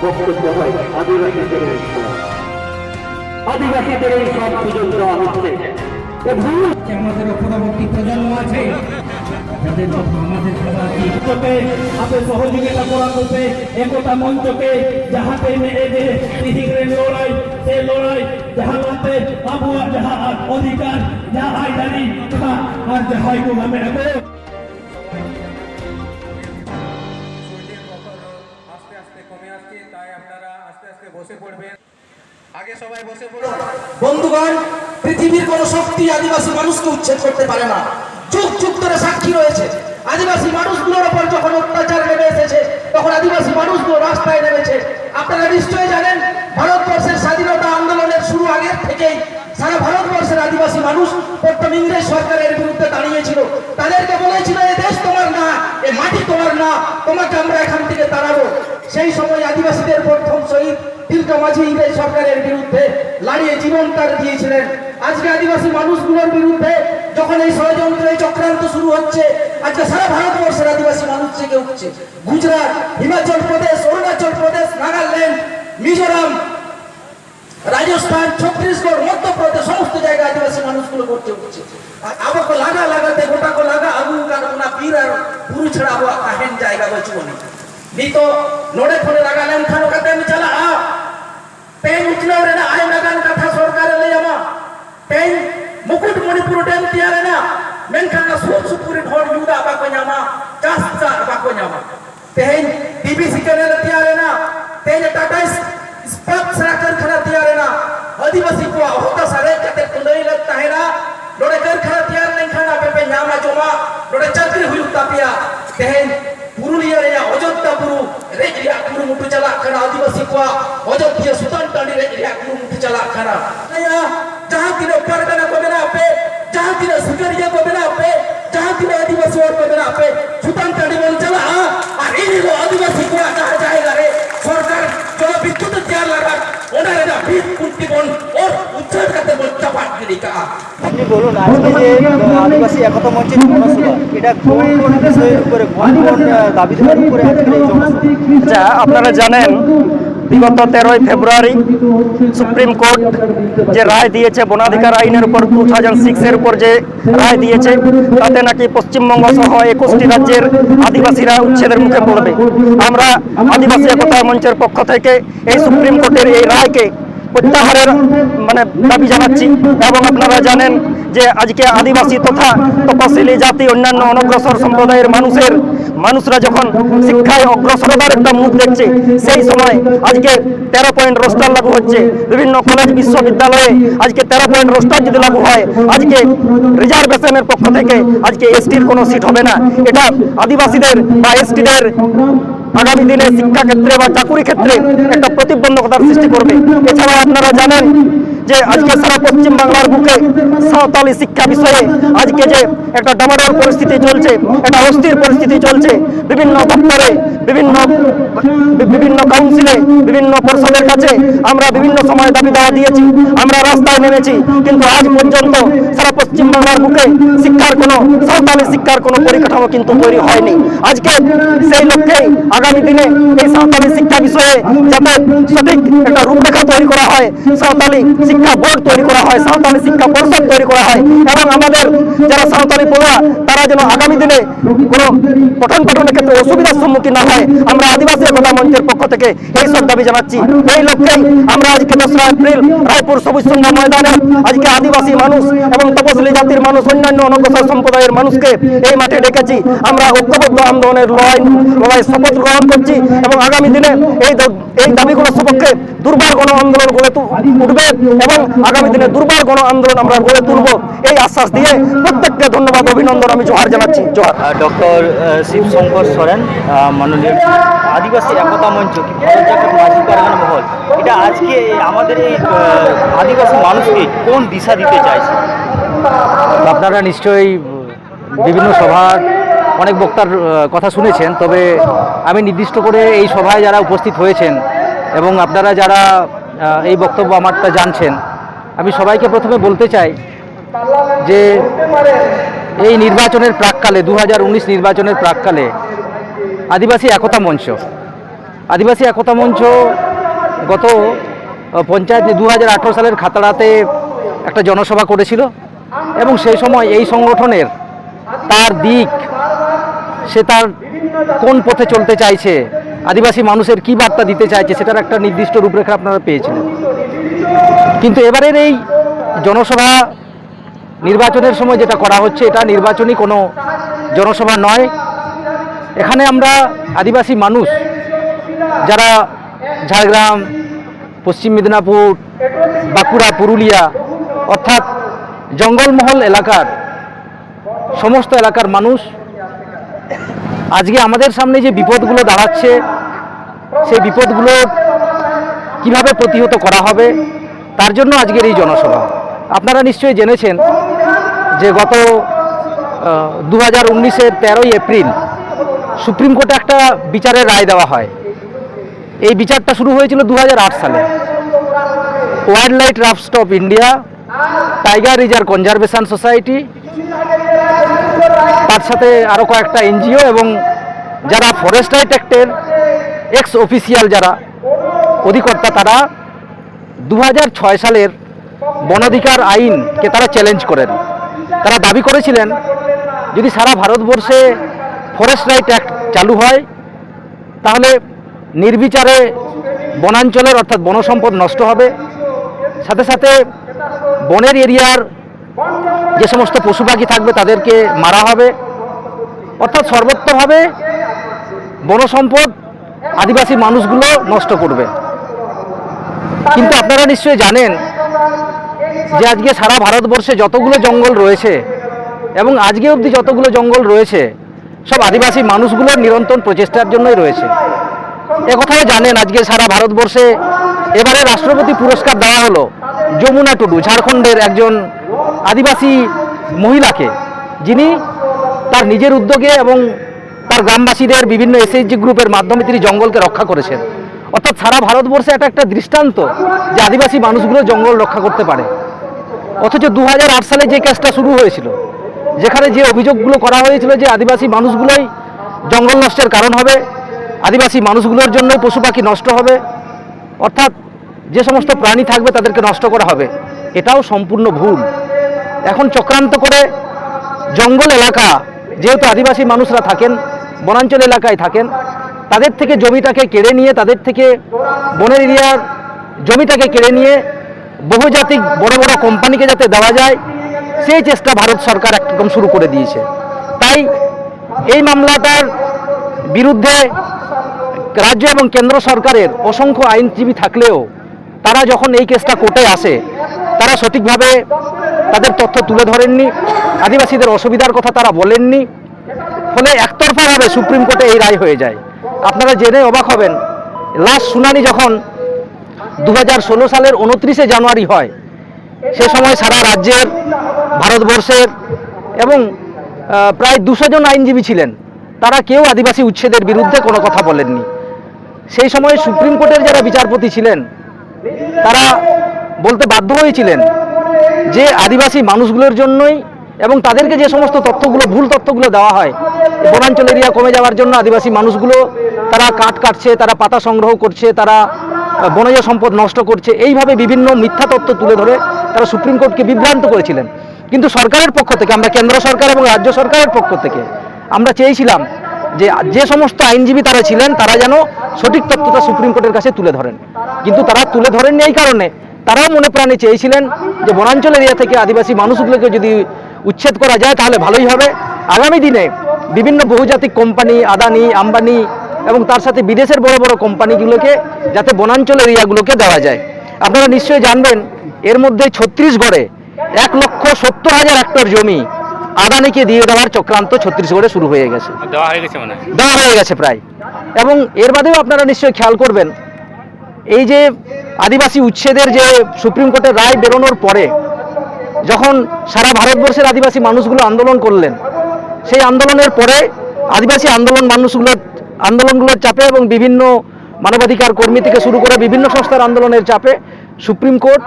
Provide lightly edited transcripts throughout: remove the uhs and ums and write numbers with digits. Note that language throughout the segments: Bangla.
বক্তব্য হয় আদিবাসীদের এই সব সুযোগ দেওয়া হচ্ছে। আমাদের পরবর্তী প্রজন্ম আছে যাদের আমাদের হাতে সহযোগিতা করা করবে একতা মঞ্চকে যাহাতে যে পৃথিবীর লড়াই সে লড়াই যাহাতে আবহাওয়া যাহা অধিকার যাহা আইদানি আর যাহাই গো আমি আস্তে আস্তে কমে আসছে, তাই আপনারা আস্তে আস্তে বসে পড়বেন। আগে সবাই বসে পড়ুন। বন্ধুগণ, পৃথিবীর কোন শক্তি আদিবাসী মানুষকে উচ্ছেদ করতে পারে না। যুগ যুগ ধরে সাক্ষী রয়েছে। আদিবাসী মানুষগুলোর উপর যখন অত্যাচার নেমে এসেছে তখন আদিবাসী মানুষগুলো রাস্তায় নেমেছে। আপনারা নিশ্চয়ই জানেন, ভারতবর্ষের স্বাধীনতা আন্দোলনের শুরু আগের থেকেই সারা ভারতবর্ষের আদিবাসী মানুষ প্রথম ইংরেজ সরকারের বিরুদ্ধে দাঁড়িয়েছিল। তাদেরকে বলেছিল, এ দেশ তোমার না, এ মাটি তোমার না, তোমাকে আমরা এখান থেকে তাড়াবো। সেই সময় আদিবাসীদের প্রথম শহীদ তিলকা মাঝি ইংরেজ সরকারের বিরুদ্ধে লড়িয়ে জীবন তার দিয়েছিলেন। আজকে আদিবাসী মানুষগুলোর বিরুদ্ধে যখন এই ষড়যন্ত্র এই চক্রান্ত শুরু হচ্ছে, আজকে সারা ভারতবর্ষের আদিবাসী মানুষ জেগে উঠছে। গুজরাট, হিমাচল প্রদেশ, অরুণাচল প্রদেশ, নাগাল্যান্ড, মিজোরাম, রাজস্থান, ছত্তিশগড়, মধ্যপ্রদেশ সমস্ত জায়গায় আদিবাসী মানুষগুলো করতে উঠছে। আর আবকে লাগা লাগাতে গোটা কো লাগা আবু কারনা পীর আর পুরু ছাড়া আবু কাহেন জায়গা বচবনি নিতো নোড়ে ফোনে লাগালেন খানো কাতে আমি চালা আ পেন উঠলেও রে না আয় নাগান কথা সরকারে লই আমা পেন মুকুট মণিপুর ড্যাম তিয়ারে না মেনখান না সুপুরি ঢোর ইউদা বাকো ᱧᱟᱢᱟ চাষ চা বাকো ᱧᱟᱢᱟ পেন ডিবিসি কেনেল তিয়ারে না পেন টাটা ইস্পাত কারখানা তিয়ারে না আদিবাসী কো হোতা সারে কাতে কুলই লাগতা है ना নোড়ে কারখানা তিয়ার লেনখান আপে পে ᱧামা জমা নোড়ে চাকরি হুইউ তাপিয়া পেন পুরুলিয়া রে অযোধ্যা পুরু রেজিয়া পুরু মুটু চালা খানা আদিবাসী কো অযোধ্যা সুতান টানি রেজিয়া পুরু মুটু চালা খানা নয়া जहां तिने परगना को बिना पे जहां तिने सुकरिया को बिना पे जहां तिने आदिवासी और को बिना पे सुतान टानी बन चला और इन्हीं को आदिवासी को कहा जाएगा रे सरकार जो विद्युत तैयार लगा ওনারে না বিট কুটি বন और উচ্ছেদ করতে বল চাপাট গিরি কা। আপনি বলুন, আজকে যে আদিবাসী একতা মঞ্চের জনসভা, এটা কোন কোন বিষয়ের উপরে, কোন কোন দাবি দেওয়ার উপরে আজকের এই জনসভা? আচ্ছা, আপনারা জানেন বিগত 13 ফেব্রুয়ারি সুপ্রিম কোর্ট যে রায় দিয়েছে বনাধিকার আইনের উপর 2006 এর উপর যে রায় দিয়েছে, তাতে নাকি পশ্চিমবঙ্গ সহ 21টি রাজ্যের আদিবাসীরা উচ্ছেদের মুখে পড়বে। আমরা আদিবাসী একতা মঞ্চের পক্ষ থেকে এই সুপ্রিম কোর্টের এই রায়কে প্রত্যাহারের দাবি জানাচ্ছি। এবং আপনারা জানেন যে আজকে আদিবাসী তথা তপশিলি জাতি অন্যান্য অনগ্রসর সম্প্রদায়ের মানুষরা যখন শিক্ষায় অগ্রসরতার একটা মুখ দেখছে, সেই সময় আজকে 13 পয়েন্ট রোস্টার লাগু হচ্ছে। বিভিন্ন কলেজ বিশ্ববিদ্যালয়ে আজকে 13 পয়েন্ট রোস্টার যদি লাগু হয়, আজকে রিজার্ভেশনের পক্ষ থেকে আজকে এসটির কোনো সিট হবে না। এটা আদিবাসীদের বা এসটিদের আগামী দিনে শিক্ষাক্ষেত্রে বা চাকুরি ক্ষেত্রে একটা প্রতিবন্ধকতার সৃষ্টি করবে। এছাড়া আপনারা জানেন যে আজকে সারা পশ্চিম বাংলার বুকে সাঁওতালি শিক্ষা বিষয়ে আজকে যে একটা ডামাডোল পরিস্থিতি চলছে, একটা অস্থির পরিস্থিতি চলছে। বিভিন্ন দপ্তরে, বিভিন্ন কাউন্সিলে, বিভিন্ন পর্ষদের কাছে আমরা বিভিন্ন সময় দাবি দেওয়া দিয়েছি, আমরা রাস্তায় নেমেছি, কিন্তু আজ পর্যন্ত সারা পশ্চিম বাংলার বুকে সাঁওতালি শিক্ষার কোনো পরিকাঠামো কিন্তু তৈরি হয়নি। আজকে সেই লক্ষ্যে আগামী দিনে এই সাঁওতালি শিক্ষা বিষয়ে যাতে সঠিক একটা রূপরেখা তৈরি করা হয়, সাঁওতালি শিক্ষা বোর্ড তৈরি করা হয়, সাঁওতালি শিক্ষা পরিষদ তৈরি করা হয়, এবং আমাদের যারা সাঁওতালি পড়ুয়া তারা যেন আগামী দিনে কোনো পঠন পাঠনের ক্ষেত্রে অসুবিধার সম্মুখীন না হয়, আমরা আদিবাসী একতা মঞ্চের পক্ষ থেকে এই সব দাবি জানাচ্ছি। এই লক্ষ্যেই আমরা আজকে 2রা এপ্রিল রায়পুর সবুজ সন্ধ্যা ময়দানে আজকে আদিবাসী মানুষ এবং তপশিলি জাতির মানুষ, অন্যান্য অনগ্রসর সম্প্রদায়ের মানুষকে এই মাঠে ডেকেছি। আমরা ঐক্যবদ্ধ আন্দোলনের লড়াই শপথ গ্রহণ করছি এবং আগামী দিনে এই দাবিগুলোর সপক্ষে দুর্বার গণ আন্দোলন গড়ে উঠবে এবং আগামী দিনে দুর্বার গণ আন্দোলন আমরা গড়ে তুলব, এই আশ্বাস দিয়ে প্রত্যেককে ধন্যবাদ, অভিনন্দন, আমি জোহার জানাচ্ছি। জোহার। ডক্টর শিবশঙ্কর সরেন, মাননীয় আদিবাসী একতা মঞ্চ কি ভারত জাতীয় মাঝি পারগানা মহল, এটা আজকে আমাদের এই আদিবাসী মানুষকে কোন দিশা দিতে চাইছে? আপনারা নিশ্চয়ই বিভিন্ন সভার অনেক বক্তার কথা শুনেছেন, তবে আমি নির্দিষ্ট করে এই সভায় যারা উপস্থিত হয়েছেন এবং আপনারা যারা এই বক্তব্য আমারটা জানছেন, আমি সবাইকে প্রথমে বলতে চাই যে এই নির্বাচনের প্রাককালে 2019 নির্বাচনের প্রাককালে আদিবাসী একতা মঞ্চ আদিবাসী একতা মঞ্চ গত পঞ্চায়েত 2018 সালের খাতড়াতে একটা জনসভা করেছিল এবং সেই সময় এই সংগঠনের তার দিক, সে তার কোন পথে চলতে চাইছে, আদিবাসী মানুষের কী বার্তা দিতে চাইছে, সেটার একটা নির্দিষ্ট রূপরেখা আপনারা পেয়েছিলেন। কিন্তু এবারের এই জনসভা নির্বাচনের সময় যেটা করা হচ্ছে, এটা নির্বাচনী কোনো জনসভা নয়। এখানে আমরা আদিবাসী মানুষ যারা ঝাড়গ্রাম, পশ্চিম মেদিনীপুর, বাঁকুড়া, পুরুলিয়া অর্থাৎ জঙ্গলমহল এলাকার সমস্ত এলাকার মানুষ আজকে আমাদের সামনে যে বিপদগুলো দাঁড়াচ্ছে, সেই বিপদগুলো কিভাবে প্রতিহত করা হবে তার জন্য আজকের এই জনসভা। আপনারা নিশ্চয়ই জেনেছেন যে গত 2019-এর 13ই এপ্রিল সুপ্রিম কোর্টে একটা বিচারের রায় দেওয়া হয়। এই বিচারটা শুরু হয়েছিল 2008 সালে। Wild life trust of India, tiger reserve conservation society, তার সাথে আরও কয়েকটা এনজিও এবং যারা ফরেস্ট রাইট অ্যাক্টের এক্স অফিসিয়াল যারা অধিকর্তা, তারা 2006 সালের বনাধিকার আইনকে তারা চ্যালেঞ্জ করেন। তারা দাবি করেছিলেন যদি সারা ভারতবর্ষে ফরেস্ট রাইট অ্যাক্ট চালু হয় তাহলে নির্বিচারে বনাঞ্চলের অর্থাৎ বনসম্পদ নষ্ট হবে, সাথে সাথে বনের এরিয়ার যে সমস্ত পশু পাখি থাকবে তাদেরকে মারা হবে, অর্থাৎ সর্বত্রভাবে বনসম্পদ আদিবাসী মানুষগুলো নষ্ট করবে। কিন্তু আপনারা নিশ্চয়ই জানেন যে আজকে সারা ভারতবর্ষে যতগুলো জঙ্গল রয়েছে এবং আজকে অবধি যতগুলো জঙ্গল রয়েছে সব আদিবাসী মানুষগুলোর নিরন্তর প্রচেষ্টার জন্যই রয়েছে। একথাও জানেন আজকে সারা ভারতবর্ষে এবারে রাষ্ট্রপতি পুরস্কার দেওয়া হলো যমুনা টুডু, ঝাড়খণ্ডের একজন আদিবাসী মহিলাকে, যিনি তার নিজের উদ্যোগে এবং তার গ্রামবাসীদের বিভিন্ন এসএইচজি গ্রুপের মাধ্যমে তিনি জঙ্গলকে রক্ষা করেছেন। অর্থাৎ সারা ভারতবর্ষে এটা একটা দৃষ্টান্ত যে আদিবাসী মানুষগুলো জঙ্গল রক্ষা করতে পারে। অথচ 2008 সালে যে কেসটা শুরু হয়েছিল, যেখানে যে অভিযোগগুলো করা হয়েছিল যে আদিবাসী মানুষগুলোই জঙ্গল নষ্টের কারণ হবে, আদিবাসী মানুষগুলোর জন্যই পশু পাখি নষ্ট হবে, অর্থাৎ যে সমস্ত প্রাণী থাকবে তাদেরকে নষ্ট করা হবে, এটাও সম্পূর্ণ ভুল। এখন চক্রান্ত করে জঙ্গল এলাকা, যেহেতু আদিবাসী মানুষরা থাকেন, বনাঞ্চল এলাকায় থাকেন, তাদের থেকে জমিটাকে কেড়ে নিয়ে, তাদের থেকে বনের এরিয়ার জমিটাকে কেড়ে নিয়ে বহুজাতিক বড় বড় কোম্পানিকে যাতে দেওয়া যায়, সেই চেষ্টা ভারত সরকার একদম শুরু করে দিয়েছে। তাই এই মামলাটার বিরুদ্ধে রাজ্য এবং কেন্দ্র সরকারের অসংখ্য আইনজীবী থাকলেও তারা যখন এই কেসটা কোর্টে আসে, তারা সঠিকভাবে তাদের তথ্য তুলে ধরেননি, আদিবাসীদের অসুবিধার কথা তারা বলেননি, ফলে একতরফাভাবে সুপ্রিম কোর্টে এই রায় হয়ে যায়। আপনারা জেনে অবাক হবেন, লাস্ট শুনানি যখন 2016 সালের 29শে জানুয়ারি হয়, সে সময় সারা রাজ্যের, ভারতবর্ষের এবং প্রায় 200 জন আইনজীবী ছিলেন, তারা কেউ আদিবাসী উচ্ছেদের বিরুদ্ধে কোনো কথা বলেননি। সেই সময় সুপ্রিম কোর্টের যারা বিচারপতি ছিলেন তারা বলতে বাধ্য হয়েছিলেন যে আদিবাসী মানুষগুলোর জন্যই এবং তাদেরকে যে সমস্ত তথ্যগুলো, ভুল তথ্যগুলো দেওয়া হয়, বনাঞ্চল এরিয়া কমে যাওয়ার জন্য আদিবাসী মানুষগুলো তারা কাঠ কাটছে, তারা পাতা সংগ্রহ করছে, তারা বনজ সম্পদ নষ্ট করছে, এইভাবে বিভিন্ন মিথ্যা তথ্য তুলে ধরে তারা সুপ্রিম কোর্টকে বিভ্রান্ত করেছিলেন। কিন্তু সরকারের পক্ষ থেকে, আমরা কেন্দ্র সরকার এবং রাজ্য সরকারের পক্ষ থেকে আমরা চেয়েছিলাম যে যে সমস্ত আইনজীবী তারা ছিলেন তারা যেন সঠিক তথ্যটা সুপ্রিম কোর্টের কাছে তুলে ধরেন। কিন্তু তারা তুলে ধরেননি, এই কারণে তারাও মনে প্রাণে চেয়েছিলেন যে বনাঞ্চল এরিয়া থেকে আদিবাসী মানুষগুলোকে যদি উচ্ছেদ করা যায় তাহলে ভালোই হবে। আগামী দিনে বিভিন্ন বহুজাতিক কোম্পানি, আদানি, আম্বানি এবং তার সাথে বিদেশের বড় বড় কোম্পানিগুলোকে যাতে বনাঞ্চল এরিয়াগুলোকে দেওয়া যায়। আপনারা নিশ্চয়ই জানবেন এর মধ্যে ছত্তিশগড়ে 1,70,000 হেক্টর জমি আদানিকে দিয়ে দেওয়ার চক্রান্ত ছত্তিশগড়ে শুরু হয়ে গেছে, দেওয়া হয়ে গেছে প্রায়। এবং এর বাদেও আপনারা নিশ্চয়ই খেয়াল করবেন, এই যে আদিবাসী উচ্ছেদের যে সুপ্রিম কোর্টের রায় বেরোনোর পরে যখন সারা ভারতবর্ষের আদিবাসী মানুষগুলো আন্দোলন করলেন, সেই আন্দোলনের পরে আদিবাসী আন্দোলনগুলোর চাপে এবং বিভিন্ন মানবাধিকার কর্মী থেকে শুরু করে বিভিন্ন সংস্থার আন্দোলনের চাপে সুপ্রিম কোর্ট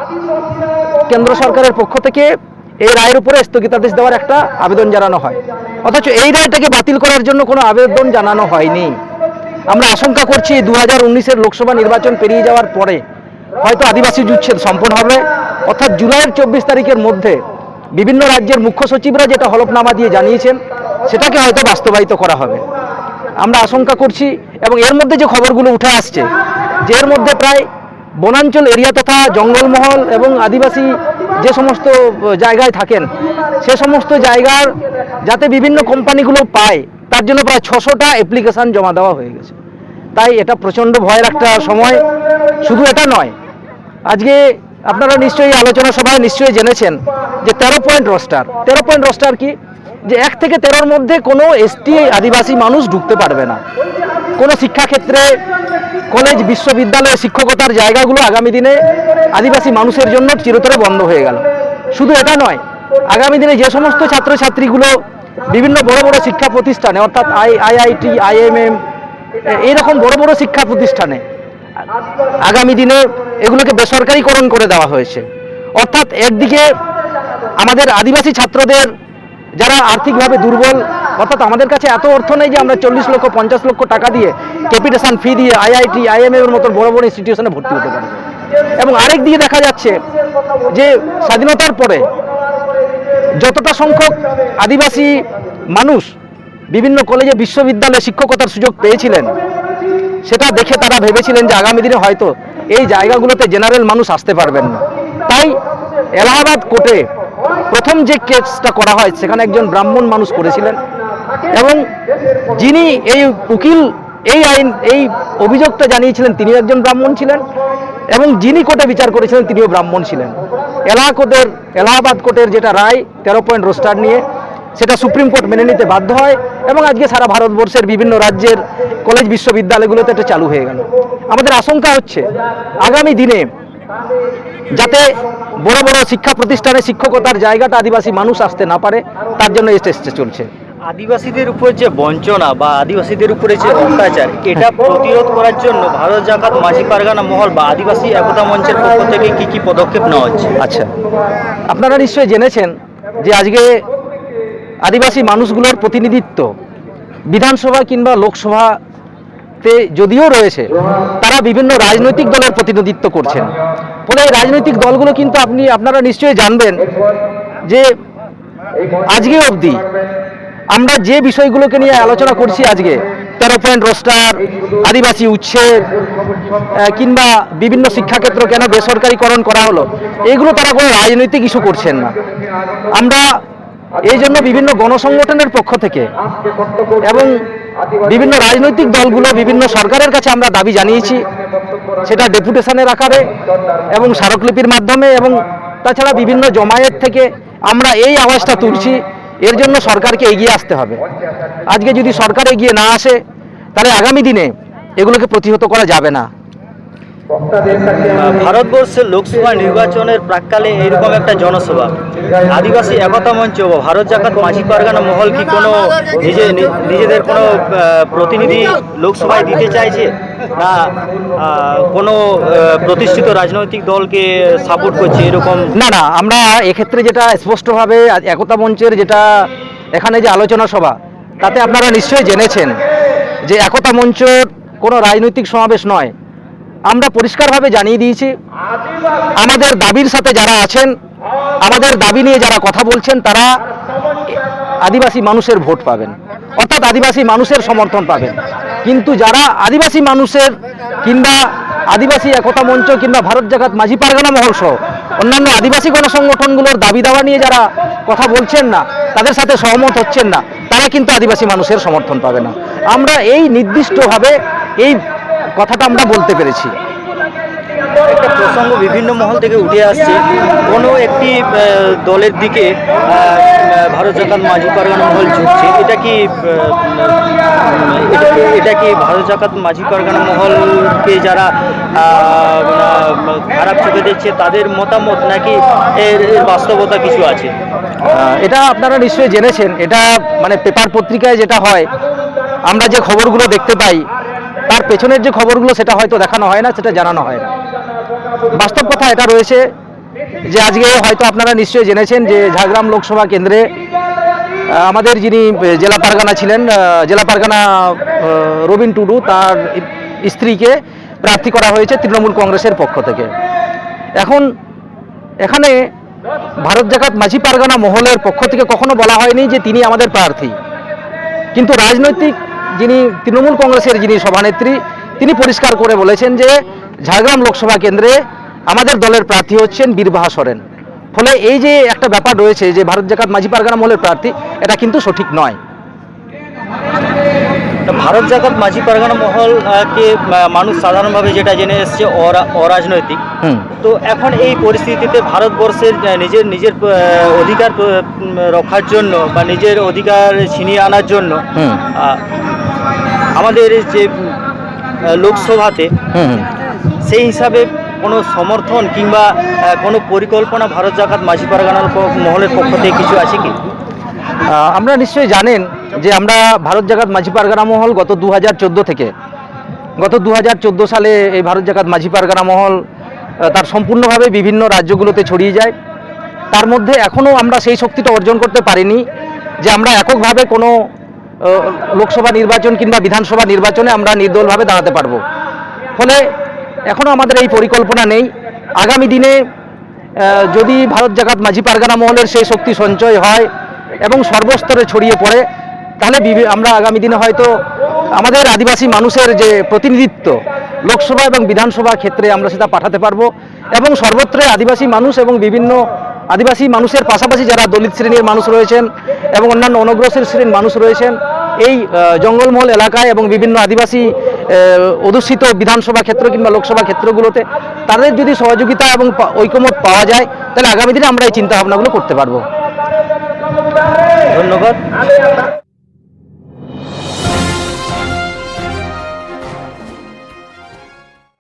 কেন্দ্র সরকারের পক্ষ থেকে এই রায়ের উপরে স্থগিতাদেশ দেওয়ার একটা আবেদন জানানো হয়। অথচ এই রায়টাকে বাতিল করার জন্য কোনো আবেদন জানানো হয়নি। আমরা আশঙ্কা করছি 2019-এর লোকসভা নির্বাচন পেরিয়ে যাওয়ার পরে হয়তো আদিবাসী উচ্ছেদ সম্পন্ন হবে, অর্থাৎ জুলাইয়ের 24 তারিখের মধ্যে বিভিন্ন রাজ্যের মুখ্য সচিবরা যেটা হলফনামা দিয়ে জানিয়েছেন সেটাকে হয়তো বাস্তবায়িত করা হবে আমরা আশঙ্কা করছি। এবং এর মধ্যে যে খবরগুলো উঠে আসছে যে এর মধ্যে প্রায় বনাঞ্চল এরিয়া তথা জঙ্গলমহল এবং আদিবাসী যে সমস্ত জায়গায় থাকেন সে সমস্ত জায়গার যাতে বিভিন্ন কোম্পানিগুলো পায় তার জন্য প্রায় 600টা অ্যাপ্লিকেশান জমা দেওয়া হয়ে গেছে। তাই এটা প্রচণ্ড ভয়ের একটা সময়। শুধু এটা নয়, আজকে আপনারা নিশ্চয়ই আলোচনা সভায় নিশ্চয়ই জেনেছেন যে 13 পয়েন্ট রোস্টার। 13 পয়েন্ট রোস্টার কি? যে 1 থেকে 13-র মধ্যে কোনো এসটি আদিবাসী মানুষ ঢুকতে পারবে না। কোনো শিক্ষাক্ষেত্রে কলেজ বিশ্ববিদ্যালয়ে শিক্ষকতার জায়গাগুলো আগামী দিনে আদিবাসী মানুষের জন্য চিরতরে বন্ধ হয়ে গেল। শুধু এটা নয়, আগামী দিনে যে সমস্ত ছাত্রছাত্রীগুলো বিভিন্ন বড় বড় শিক্ষা প্রতিষ্ঠানে অর্থাৎ আইআইটি, আইএমএম এইরকম বড় বড় শিক্ষা প্রতিষ্ঠানে আগামী দিনে এগুলোকে বেসরকারিকরণ করে দেওয়া হয়েছে। অর্থাৎ একদিকে আমাদের আদিবাসী ছাত্রদের যারা আর্থিকভাবে দুর্বল, অর্থাৎ আমাদের কাছে এত অর্থ নেই যে আমরা 40 লক্ষ 50 লক্ষ টাকা দিয়ে ক্যাপিটেশন ফি দিয়ে আইআইটি, আইএমএম এর মতো বড় বড় ইনস্টিটিউশনে ভর্তি হতে পারে। এবং আরেক দিকে দেখা যাচ্ছে যে স্বাধীনতার পরে যতটা সংখ্যক আদিবাসী মানুষ বিভিন্ন কলেজে বিশ্ববিদ্যালয়ে শিক্ষকতার সুযোগ পেয়েছিলেন সেটা দেখে তারা ভেবেছিলেন যে আগামী দিনে হয়তো এই জায়গাগুলোতে জেনারেল মানুষ আসতে পারবেন না। তাই এলাহাবাদ কোর্টে প্রথম যে কেসটা করা হয় সেখানে একজন ব্রাহ্মণ মানুষ করেছিলেন এবং যিনি এই উকিল এই অভিযোগটা জানিয়েছিলেন তিনি একজন ব্রাহ্মণ ছিলেন এবং যিনি কোর্টে বিচার করেছিলেন তিনিও ব্রাহ্মণ ছিলেন। এলাহাবাদ কোর্টের যেটা রায় 13 পয়েন্ট রোস্টার নিয়ে সেটা সুপ্রিম কোর্ট মেনে নিতে বাধ্য হয় এবং আজকে সারা ভারতবর্ষের বিভিন্ন রাজ্যের কলেজ বিশ্ববিদ্যালয়গুলোতে এটা চালু হয়ে গেল। আমাদের আশঙ্কা হচ্ছে আগামী দিনে যাতে বড় বড় শিক্ষা প্রতিষ্ঠানে শিক্ষকতার জায়গাটা আদিবাসী মানুষ আসতে না পারে তার জন্য এই চেষ্টা চলছে। আদিবাসীদের উপর যে বঞ্চনা বা আদিবাসীদের উপরে যে অত্যাচার এটা প্রতিরোধ করার জন্য ভারত জাকাত মাঝি পারগানা মহল বা আদিবাসী একতা মঞ্চের পক্ষ থেকে কি পদক্ষেপ নেওয়া হচ্ছে? আচ্ছা, আপনারা নিশ্চয়ই জেনেছেন যে আজকে আদিবাসী মানুষগুলোর প্রতিনিধিত্ব বিধানসভা কিংবা লোকসভাতে যদিও রয়েছে তারা বিভিন্ন রাজনৈতিক দলের প্রতিনিধিত্ব করছেন। ফলে এই রাজনৈতিক দলগুলো কিন্তু আপনারা নিশ্চয়ই জানবেন যে আজকে অবধি আমরা যে বিষয়গুলোকে নিয়ে আলোচনা করছি আজকে 13 পয়েন্ট রোস্টার, আদিবাসী উচ্ছেদ কিংবা বিভিন্ন শিক্ষাক্ষেত্র কেন বেসরকারিকরণ করা হলো, এগুলো তারা কোনো রাজনৈতিক ইস্যু করছেন না। আমরা এই জন্য বিভিন্ন গণসংগঠনের পক্ষ থেকে এবং বিভিন্ন রাজনৈতিক দলগুলো বিভিন্ন সরকারের কাছে আমরা দাবি জানিয়েছি, সেটা ডেপুটেশনের আকারে এবং স্মারকলিপির মাধ্যমে এবং তাছাড়া বিভিন্ন জমায়েত থেকে আমরা এই আওয়াজটা তুলছি। এর জন্য সরকারকে এগিয়ে আসতে হবে। আজকে যদি সরকার এগিয়ে না আসে তাহলে আগামী দিনে এগুলোকে প্রতিহত করা যাবে না। ভারতবর্ষের লোকসভা নির্বাচনের প্রাক্কালে এরকম একটা জনসভা আদিবাসী একতা মঞ্চ বা ভারত জাকাত মাঝি পারগানা মহল কি কোনো নিজেদের কোনো প্রতিনিধি লোকসভায় দিতে চাইছে না কোনো প্রতিষ্ঠিত রাজনৈতিক দলকে সাপোর্ট করছে এরকম? না, আমরা এক্ষেত্রে যেটা স্পষ্টভাবে একতা মঞ্চের যেটা এখানে যে আলোচনা সভা তাতে আপনারা নিশ্চয়ই জেনেছেন যে একতা মঞ্চের কোনো রাজনৈতিক সমাবেশ নয়। আমরা পরিষ্কারভাবে জানিয়ে দিয়েছি আমাদের দাবির সাথে যারা আছেন, আমাদের দাবি নিয়ে যারা কথা বলছেন তারা আদিবাসী মানুষের ভোট পাবেন, অর্থাৎ আদিবাসী মানুষের সমর্থন পাবেন। কিন্তু যারা আদিবাসী মানুষের কিংবা আদিবাসী একতা মঞ্চ কিংবা ভারত জাকাত মাঝি পারগানা মহল সহ অন্যান্য আদিবাসী গণসংগঠনগুলোর দাবি দাওয়া নিয়ে যারা কথা বলছেন না, তাদের সাথে সহমত হচ্ছেন না, তারা কিন্তু আদিবাসী মানুষের সমর্থন পাবে না। আমরা এই নির্দিষ্টভাবে এই কথাটা আমরা বলতে পেরেছি। একটা প্রসঙ্গ বিভিন্ন মহল থেকে উঠে আসছে, কোনো একটি দলের দিকে ভারত জাকাত মাঝি পারগানা মহল ঝুঁকছে। এটা কি ভারত জাকাত মাঝি পারগানা মহলকে যারা খারাপ চোখে দেখছে তাদের মতামত নাকি এর বাস্তবতা কিছু আছে? এটা আপনারা নিশ্চয়ই জেনেছেন, এটা মানে পেপার পত্রিকায় যেটা হয়, আমরা যে খবরগুলো দেখতে পাই তার পেছনের যে খবরগুলো সেটা হয়তো দেখানো হয় না, সেটা জানানো হয় না। বাস্তব কথা এটা রয়েছে যে আজকে হয়তো আপনারা নিশ্চয়ই জেনেছেন যে ঝাড়গ্রাম লোকসভা কেন্দ্রে আমাদের যিনি জেলা পারগানা ছিলেন, জেলা পারগানা রবিন টুডু, তার স্ত্রীকে প্রার্থী করা হয়েছে তৃণমূল কংগ্রেসের পক্ষ থেকে। এখন এখানে ভারত জাকাত মাঝি পারগানা মহলের পক্ষ থেকে কখনো বলা হয়নি যে তিনি আমাদের প্রার্থী, কিন্তু রাজনৈতিক যিনি তৃণমূল কংগ্রেসের যিনি সভানেত্রী, তিনি পরিষ্কার করে বলেছেন যে ঝাড়গ্রাম লোকসভা কেন্দ্রে আমাদের দলের প্রার্থী হচ্ছেন বীরবাহা সরেন। ফলে এই যে একটা ব্যাপার রয়েছে যে ভারত জাকাত মাঝি পারগানা মহলের প্রার্থী, এটা কিন্তু সঠিক নয়। তা ভারত জাকাত মাঝি পারগানা মহল কে মানুষ সাধারণভাবে যেটা জেনে এসছে অরাজনৈতিক। তো এখন এই পরিস্থিতিতে ভারতবর্ষের নিজের অধিকার রক্ষার জন্য বা নিজের অধিকার ছিনিয়ে আনার জন্য আমাদের যে লোকসভাতে সেই হিসাবে কোনো সমর্থন কিংবা কোনো পরিকল্পনা ভারত জাকাত মাঝি পারগানার মহলের পক্ষ থেকে কিছু আছে কি? আপনারা নিশ্চয়ই জানেন যে আমরা ভারত জাকাত মাঝি পারগানা মহল গত 2014 সালে এই ভারত জাকাত মাঝি পারগানা মহল তার সম্পূর্ণভাবে বিভিন্ন রাজ্যগুলোতে ছড়িয়ে যায়। তার মধ্যে এখনও আমরা সেই শক্তিটা অর্জন করতে পারিনি যে আমরা এককভাবে কোনো লোকসভা নির্বাচন কিংবা বিধানসভা নির্বাচনে আমরা নির্দলভাবে দাঁড়াতে পারবো। ফলে এখনও আমাদের এই পরিকল্পনা নেই। আগামী দিনে যদি ভারত জাকাত মাঝি পারগানা মহলের সেই শক্তি সঞ্চয় হয় এবং সর্বস্তরে ছড়িয়ে পড়ে, তাহলে আমরা আগামী দিনে হয়তো আমাদের আদিবাসী মানুষের যে প্রতিনিধিত্ব লোকসভা এবং বিধানসভা ক্ষেত্রে আমরা সেটা পাঠাতে পারবো এবং সর্বত্রে আদিবাসী মানুষ এবং বিভিন্ন আদিবাসী মানুষের পাশাপাশি যারা দলিত শ্রেণীর মানুষ রয়েছেন এবং অন্যান্য অনগ্রসর শ্রেণীর মানুষ রয়েছেন এই জঙ্গলমহল এলাকায় এবং বিভিন্ন আদিবাসী অধ্যুষিত বিধানসভা ক্ষেত্র কিংবা লোকসভা ক্ষেত্রগুলোতে তাদের যদি সহযোগিতা এবং ঐকমত্য পাওয়া যায়, তাহলে আগামী দিনে আমরা এই চিন্তাভাবনাগুলো করতে পারবো। ধন্যবাদ।